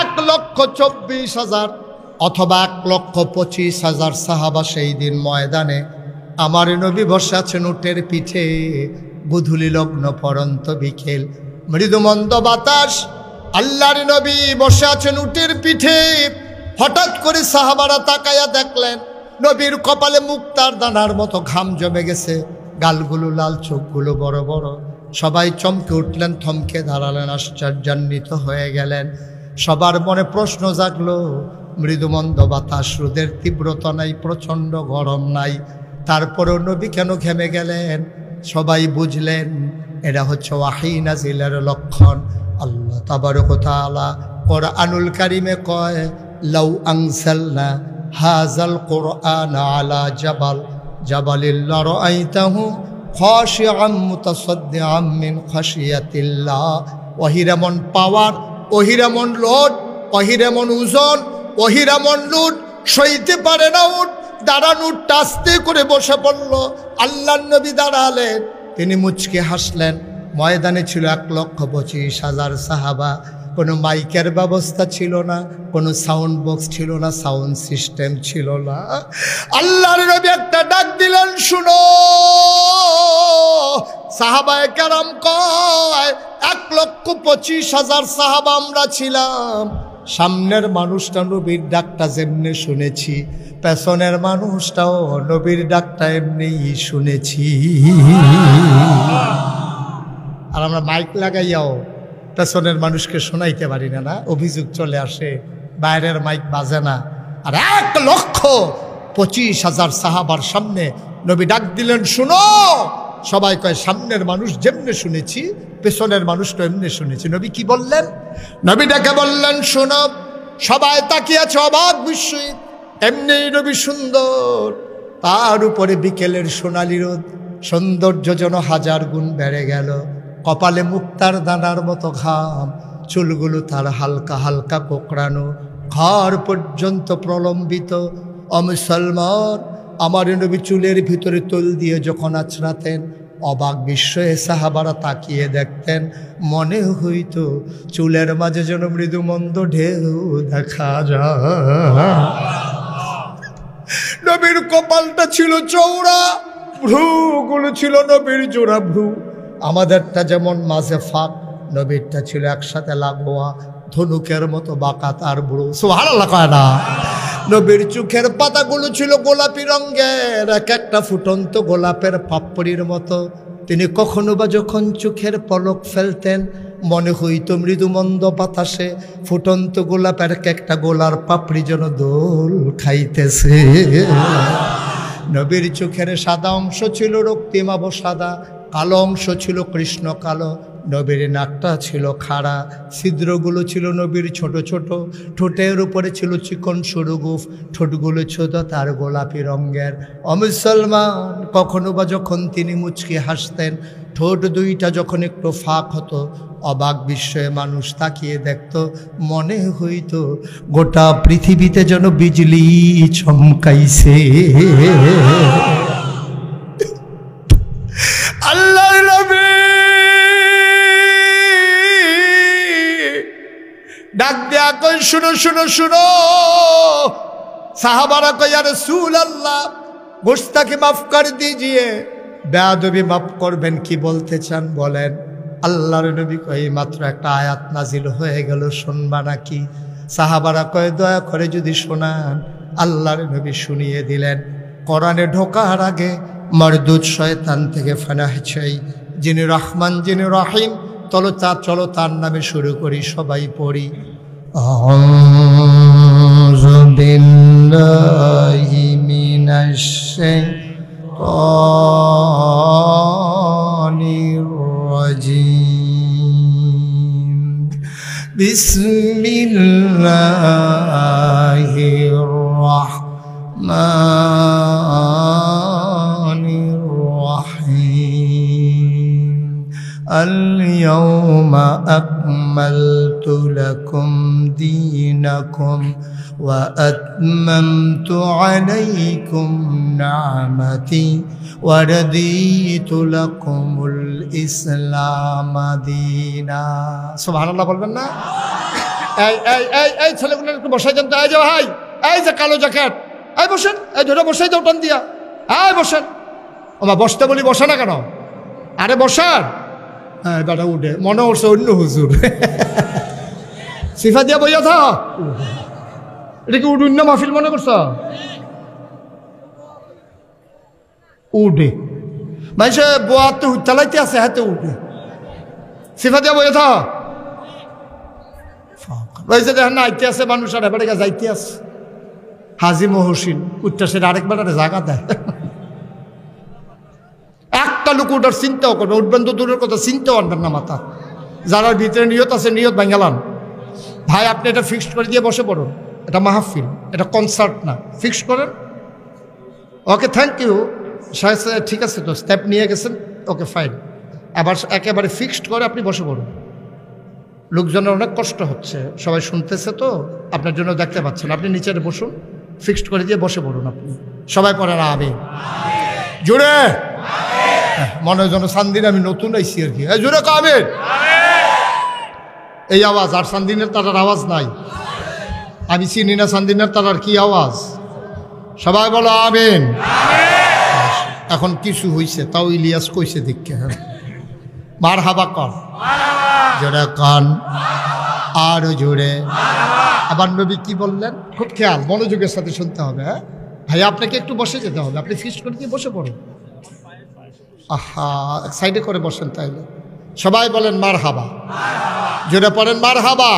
1,24,000 অথবা 1,25,000 সাহাবা সেই দিন ময়দানে আমার নবী বসে আছেন উটের পিঠে। বুধুলি লগ্ন পরন্ত বিকেল, মৃদুমন্দ বাতাস, আল্লাহর নবী বসে আছেন উটের পিঠে। হঠাৎ করে সাহাবারা তাকায়া দেখলেন নবীর কপালে মুক্তার দানার মতো ঘাম জমে গেছে, গালগুলো লাল, চোখগুলো বড় বড়। সবাই চমকে উঠলেন, থমকে দাঁড়ালেন, আশ্চর্যান্বিত হয়ে গেলেন। সবার মনে প্রশ্ন জাগলো, মৃদুমন্দ বাতাস, রোদের তীব্রতা নাই, প্রচণ্ড গরম নাই, তারপরেও নবী কেন ঘেমে গেলেন? সবাই বুঝলেন এটা হচ্ছে ওয়াহী নাজিলের লক্ষণ। আল্লাহ তাবারক ওয়া তাআলা কোরআনুল কারীমে কয়, লাউ আনজালনা হাযাল কুরআন আলা জাবালিল লারাআইতাহু খাশিআম মুতাসাদ্দিআম মিন খাশিয়াতিল্লাহ। ওহিরামন পাওয়ার, ওহিরামন লোড, ওহিরামন ওজন, ওহিরামন লুট সইতে পারে না উট। দাঁড়ান, উটটা আস্তে করে বসে পড়ল। আল্লাহর নবী দাঁড়ালেন, তিনি মুচকে হাসলেন। ময়দানে ছিল 1,25,000 সাহাবা। কোনো মাইকের ব্যবস্থা ছিল না, কোনো সাউন্ড বক্স ছিল না, সাউন্ড সিস্টেম ছিল না। আল্লাহর নবী একটা ডাক দিলেন, শুনো। সাহাবায়ে কেরাম কয় 1,25,000 সাহাবা আমরা ছিলাম। সামনের মানুষটা নবীর ডাকটা যেমনি শুনেছি, পেছনের মানুষটাও নবীর ডাকটা এমনি শুনেছি। আর আমরা মাইক লাগাইয়াও পেছনের মানুষকে শোনাইতে পারি না, না অভিযোগ চলে আসে, বাইরের মাইক বাজে না। আর 1,25,000 সাহাবার সামনে নবী ডাক দিলেন, শুনো। সবাই কয় সামনের মানুষ যেমনি শুনেছি, পেছনের মানুষটা এমনি শুনেছি। নবী কি বললেন? নবী ডাকে বললেন, শোনো। সবাই তাকিয়ে আছে অবাক বিস্ময়। এমনি নবী সুন্দর, তার উপরে বিকেলের সোনালি রোদ, সৌন্দর্য যেন 1000 গুণ বেড়ে গেল। কপালে মুক্তার দানার মতো ঘাম, চুলগুলো তার হালকা হালকা কোঁকড়ানো, ঘর পর্যন্ত প্রলম্বিত। মুসলমান, আমার নবী চুলের ভিতরে তৈল দিয়ে যখন আছড়াতেন, অবাক বিস্ময়ে সাহাবারা তাকিয়ে দেখতেন, মনে হইতো চুলের মাঝে যেন মৃদুমন্দ ঢেউ দেখা যায়। নবীর কপালটা ছিল চওড়া, ভ্রুগুলো ছিল নবীর জোড়া ভ্রু। আমাদেরটা যেমন মাঝে ফাঁক, নবীরটা ছিল একসাথে লাগোয়া, ধনুকের মতো বাঁকা তার ভ্রু। সুবহানাল্লাহ কয় না? নবীর চোখের পাতাগুলো ছিল গোলাপি রঙের, এক একটা ফুটন্ত গোলাপের পাপড়ির মতো। তিনি কখনো বা যখন চোখের পলক ফেলতেন, মনে হইতো মৃদুমন্দ বাতাসে ফুটন্ত গোলাপের একটা গোলার পাপড়ি যেন দোল খাইতেছে। নবীর চোখের সাদা অংশ ছিল রক্তিমাভ সাদা, কালো অংশ ছিল কৃষ্ণ কালো। নবীর নাকটা ছিল খাড়া, ছিদ্রগুলো ছিল নবীর ছোট ছোট। ঠোঁটের উপরে ছিল চিকন সরু গোঁফ, ঠোঁটগুলো ছোট তার গোলাপি রঙের। মুসলমান, কখনো বা যখন তিনি মুচকি হাসতেন, ঠোঁট দুইটা যখন একটু ফাঁক হতো, অবাক বিস্ময়ে মানুষ তাকিয়ে দেখত, মনে হইতো গোটা পৃথিবীতে যেন বিজলি চমকাইছে। আল্লাহর নবী ডাক দেয়া কই, শুনো শুনো শুনো। সাহাবারা কই, ইয়া রাসূলুল্লাহ গুস্তাখি মাফ কর দিজিয়ে, বেয়াদবি মাফ করবেন, কি বলতে চান বলেন। আল্লাহর নবী কই, মাত্র একটা আয়াত নাজিল হয়ে গেল, শুনবা নাকি? সাহাবারা কয়, দয়া করে যদি শোনান। আল্লাহর নবী শুনিয়ে দিলেন। কোরআনে ঢোকার আগে মরদুদ শয়তান থেকে ফানাহ চাই, যিনি রহমান যিনি রহিম। চলো তার নামে শুরু করি, সবাই পড়ি। আউযু বিল্লাহি মিনাশ শাইতানির রাজিম। বিসমিল্লাহির রাহমানির রাহিম। اليوم أكملت لكم دينكم وأتممت عليكم نعمتي ورضيت لكم الإسلام دينا. سبحان الله বলবেন না? এই এই এই এই ছেলেগুলো একটু বসাই দেন তো। এই যে ভাই, এই যে কালো জ্যাকেট, এই বসেন, এই ধরে বসাই দাও টান দিয়া, এই বসেন। ওমা বসতে বলি বসে না কেন? আরে বসার। হ্যাঁ বেটা উঠে, মনে হচ্ছে অন্য হুজুর। সিফা দিয়া বইয়া থা, এটা কি উঠুন না মাহফিল মনে করছ? উঠে মানুষে বোয়াতে চালাইতে আছে, হাতে উঠে সিফা দিয়া বইয়া থা। দেখেন না আইতে আছে মানুষ, আর এবারে যাইতে আছে হাজি মহসিন উঠতে, সেটা আরেকবার জায়গা দেয়। একটা লোক ওটার চিন্তাও করবে, উঠবেন তো দূরের কথা, চিন্তাও আনবেন না মাথা। যারা ভিতরে নিয়ত আছে নিয়ত ভাঙ্গালান। ভাই আপনি এটা ফিক্সড করে দিয়ে বসে পড়ুন, এটা মাহফিল, এটা কনসার্ট না, ফিক্সড করেন। ওকে থ্যাংক ইউ সাহেব, ঠিক আছে তো স্টেপ নিয়ে গেছেন, ওকে ফাইন। আবার একেবারে ফিক্সড করে আপনি বসে পড়ুন। লোকজনের অনেক কষ্ট হচ্ছে, সবাই শুনতেছে তো, আপনার জন্য দেখতে পাচ্ছেন। আপনি নিচে বসুন, ফিক্সড করে দিয়ে বসে পড়ুন। আপনি সবাই পড়েন আমিন জোরে, মনে হয় যেন সান্দিন আমি নতুন আইসি আর কি। জোরে কামেন এই আওয়াজ, আর সান্দিনের তারার আওয়াজ নাই। আমি চিনি না সান্দিনের তারার কি আওয়াজ। সবাই বলো আমিন। এখন কিছু হইছে, তাও ইলিয়াস কইছে দেখে, মার হাবা কর জোরে কান আর জোরে। আবার নবী কি বললেন, খুব খেয়াল মনোযোগের সাথে শুনতে হবে। হ্যাঁ ভাই আপনাকে একটু বসে যেতে হবে, আপনি ফিক্সড করে দিয়ে বসে পড়ুন। আহা এক সাইডে করে বসেন, তাইলে সবাই বলেন মার হাবা, জোরে পড়েন মার হাবা।